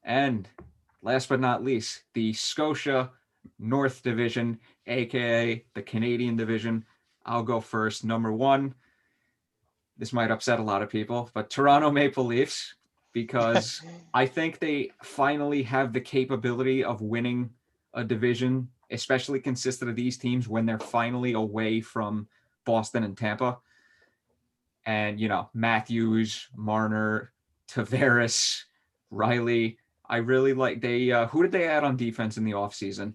And last but not least, the Scotia North Division, aka the Canadian Division. I'll go first. Number one, this might upset a lot of people, but Toronto Maple Leafs, because I think they finally have the capability of winning a division, especially consistent of these teams when they're finally away from Boston and Tampa. And, Matthews, Marner, Tavares, Riley. I really like who did they add on defense in the offseason?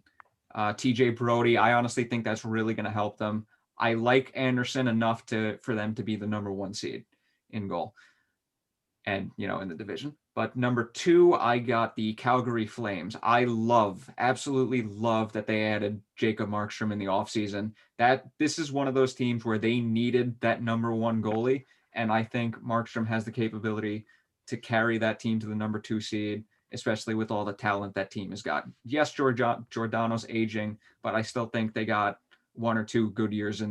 TJ Brody. I honestly think that's really going to help them. I like Anderson enough for them to be the number one seed in goal and, in the division. But number two, I got the Calgary Flames. I absolutely love that they added Jacob Markstrom in the offseason. This is one of those teams where they needed that number one goalie. And I think Markstrom has the capability to carry that team to the number two seed, especially with all the talent that team has got. Yes, Giordano's aging, but I still think they got one or two good years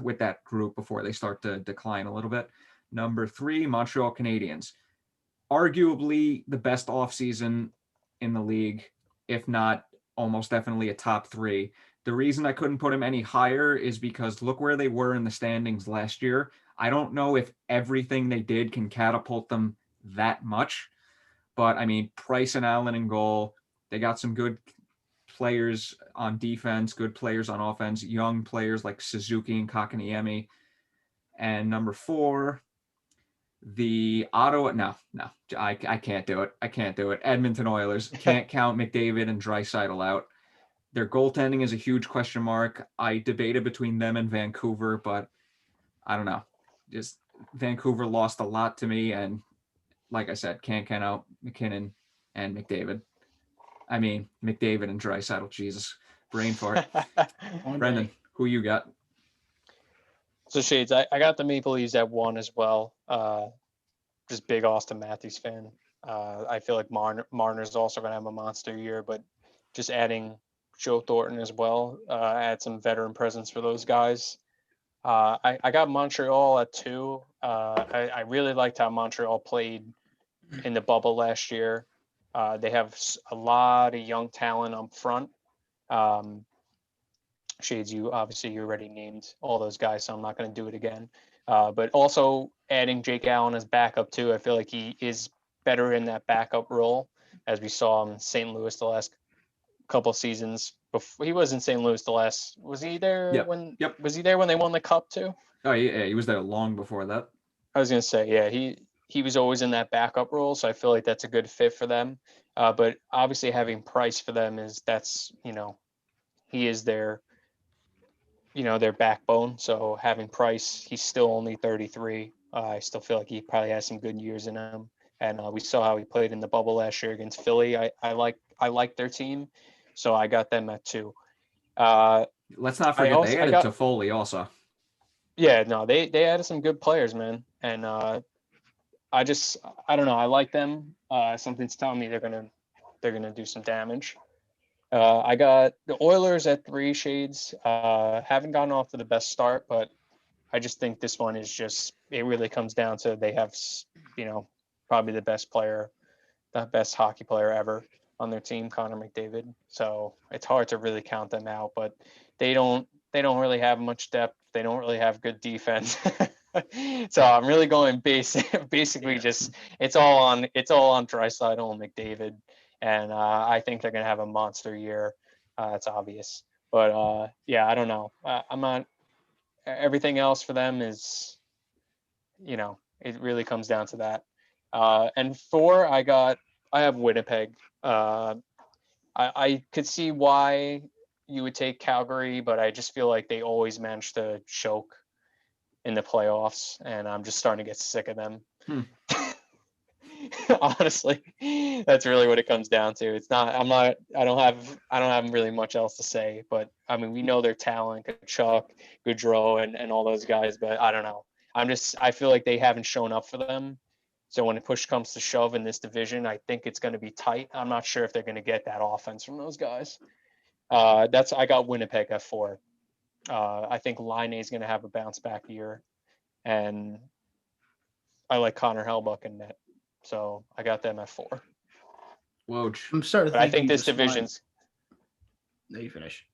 with that group before they start to decline a little bit. Number three, Montreal Canadiens. Arguably the best offseason in the league, if not almost definitely a top three. The reason I couldn't put him any higher is because look where they were in the standings last year. I don't know if everything they did can catapult them that much, but I mean, Price and Allen in goal. They got some good players on defense, good players on offense, young players like Suzuki and Kakaniemi. And number four, the Ottawa. No, I can't do it. I can't do it. Edmonton Oilers can't count McDavid and Draisaitl out. Their goaltending is a huge question mark. I debated between them and Vancouver, but I don't know. Just Vancouver lost a lot to me, and like I said, can't count out McKinnon and McDavid. I mean, McDavid and Draisaitl. Jesus, brain fart. Brendan, who you got? So Shades, I got the Maple Leafs at one as well. Just big Austin Matthews fan. I feel like Marner's also going to have a monster year, but just adding Joe Thornton as well, add some veteran presence for those guys. I got Montreal at two. I really liked how Montreal played in the bubble last year. They have a lot of young talent up front. Shades, you already named all those guys, so I'm not going to do it again. But also adding Jake Allen as backup too. I feel like he is better in that backup role, as we saw him in St. Louis the last couple seasons. Before he was in St. Louis was he there when they won the cup too? Oh yeah, he was there long before that. I was gonna say, yeah, he was always in that backup role, so I feel like that's a good fit for them. But obviously having Price for them he is their backbone. So having Price, he's still only 33. I still feel like he probably has some good years in him. And we saw how he played in the bubble last year against Philly. I like their team, so I got them at two. Let's not forget they added Toffoli also. Yeah, no, they added some good players, man. And I don't know. I like them. Something's telling me they're gonna do some damage. I got the Oilers at three. Shades. Haven't gotten off to the best start, but I just think this one is it really comes down to they have, probably the best hockey player ever on their team, Connor McDavid. So it's hard to really count them out, but they don't really have much depth. They don't really have good defense. So I'm really going basically just it's all on Draisaitl and McDavid. And I think they're going to have a monster year. It's obvious. But I don't know. I'm not. Everything else for them is, it really comes down to that. And four, I have Winnipeg. I could see why you would take Calgary, but I just feel like they always manage to choke in the playoffs, and I'm just starting to get sick of them. Honestly, that's really what it comes down to. I don't have really much else to say, but I mean, we know their talent, Kachuk, Goudreau, and all those guys, but I don't know. I feel like they haven't shown up for them. So when the push comes to shove in this division, I think it's going to be tight. I'm not sure if they're going to get that offense from those guys. I got Winnipeg at four. I think Laine is going to have a bounce back year, and I like Connor Hellbuck in net. So I got them at four. Woj. I'm starting to But I think think you this just want- division's. No, you finish.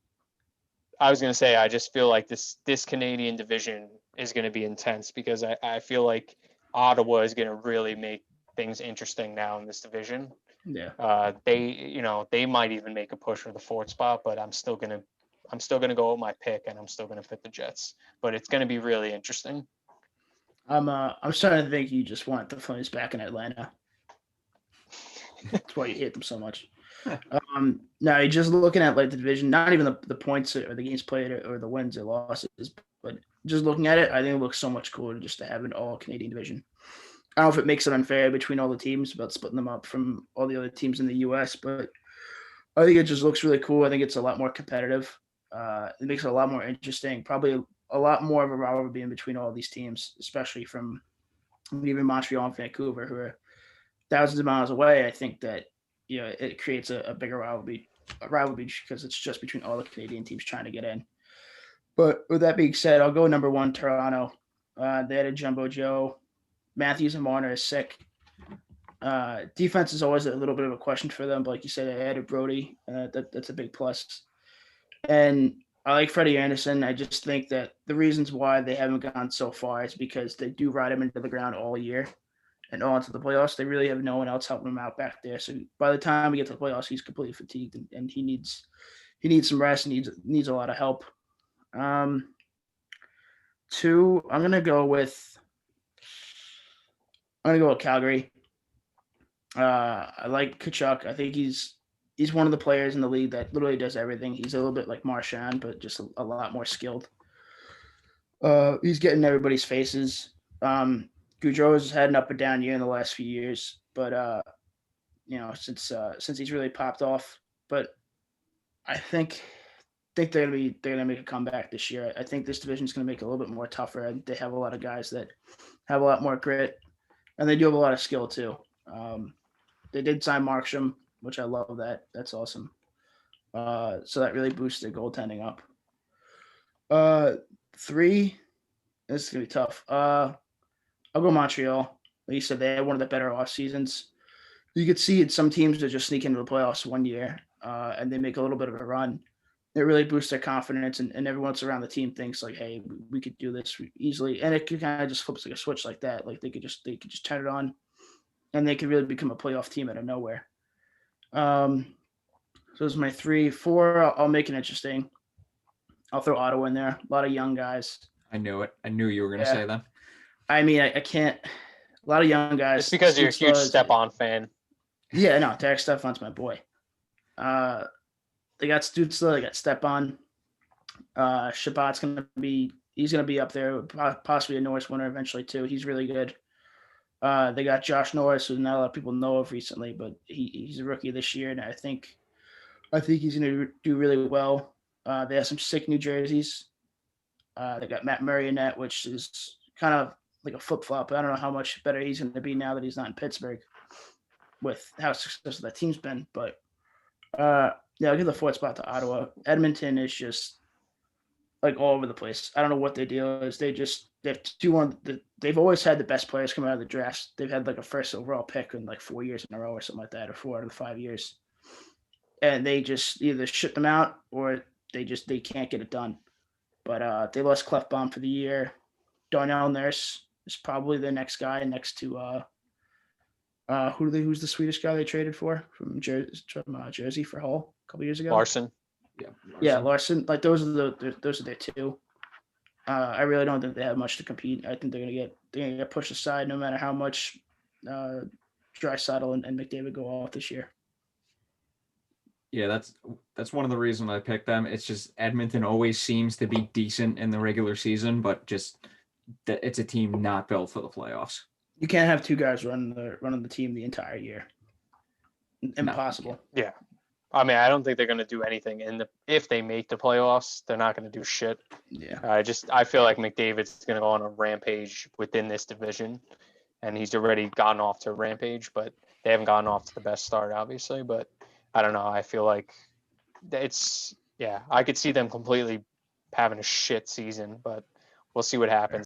I was gonna say I just feel like this Canadian division is gonna be intense because I feel like Ottawa is gonna really make things interesting now in this division. Yeah. They might even make a push for the fourth spot, but I'm still gonna go with my pick, and I'm still gonna pick the Jets. But it's gonna be really interesting. I'm starting to think you just want the Flames back in Atlanta. That's why you hate them so much. Now you're just looking at like the division, not even the points or the games played or the wins or losses, but just looking at it, I think it looks so much cooler just to have an all Canadian division. I don't know if it makes it unfair between all the teams about splitting them up from all the other teams in the U.S., but I think it just looks really cool. I think it's a lot more competitive. It makes it a lot more interesting. Probably a lot more of a rivalry in between all these teams, especially from even Montreal and Vancouver, who are thousands of miles away. I think that it creates a bigger rivalry because it's just between all the Canadian teams trying to get in. But with that being said, I'll go number one, Toronto. They had a Jumbo Joe. Matthews and Marner is sick. Defense is always a little bit of a question for them, but like you said, they added Brody. That's a big plus. And I like Freddie Anderson. I just think that the reasons why they haven't gone so far is because they do ride him into the ground all year and all into the playoffs. They really have no one else helping him out back there. So by the time we get to the playoffs, he's completely fatigued and he needs some rest. Needs a lot of help. Two, I'm gonna go with Calgary. I like Kachuk. I think he's one of the players in the league that literally does everything. He's a little bit like Marchand, but just a lot more skilled. He's getting everybody's faces. Goudreau has had an up and down year in the last few years, but since he's really popped off. But I think they're gonna make a comeback this year. I think this division is gonna make it a little bit more tougher. And they have a lot of guys that have a lot more grit, and they do have a lot of skill too. They did sign Markstrom, which I love that. That's awesome. So that really boosts their goaltending up. Three, this is gonna be tough. I'll go Montreal. Like you said, they had one of the better off seasons. You could see it. Some teams that just sneak into the playoffs one year, and they make a little bit of a run. It really boosts their confidence, and everyone else around the team thinks like, "Hey, we could do this easily." And it kind of just flips like a switch like that. Like they could just turn it on, and they could really become a playoff team out of nowhere. So those are my 3. 4, I'll make it interesting. I'll throw Ottawa in there. A lot of young guys. I knew it. I knew you were going to say that. I mean, I can't. A lot of young guys. It's because you're a huge Stepan fan. Yeah, no, Derek Stefan's my boy. They got Stützle, they got Stepan. Shabbat's he's gonna be up there, possibly a Norris winner eventually too. He's really good. They got Josh Norris, who not a lot of people know of recently, but he's a rookie this year, and I think he's gonna do really well. They have some sick new jerseys. They got Matt Marionette, which is kind of like a flip flop. I don't know how much better he's going to be now that he's not in Pittsburgh with how successful that team's been. But I'll give the 4th spot to Ottawa. Edmonton is just like all over the place. I don't know what their deal is. They've always had the best players come out of the drafts. They've had like a first overall pick in like 4 years in a row or something like that, or 4 out of the 5 years. And they just either shut them out or they can't get it done. But they lost Clefbaum for the year. Darnell Nurse is probably the next guy next to who's the Swedish guy they traded for from Jersey for Hull a couple years ago? Larson. Yeah, Larson. Like those are their 2. I really don't think they have much to compete. I think they're gonna get pushed aside no matter how much Draisaitl and McDavid go off this year. Yeah, that's one of the reasons I picked them. It's just Edmonton always seems to be decent in the regular season, but just it's a team not built for the playoffs. You can't have 2 guys running the team the entire year. Impossible. No. Yeah. I mean, I don't think they're going to do anything if they make the playoffs. They're not going to do shit. Yeah. I feel like McDavid's going to go on a rampage within this division, and he's already gotten off to a rampage, but they haven't gotten off to the best start, obviously. But I don't know. I feel like I could see them completely having a shit season, but we'll see what happens.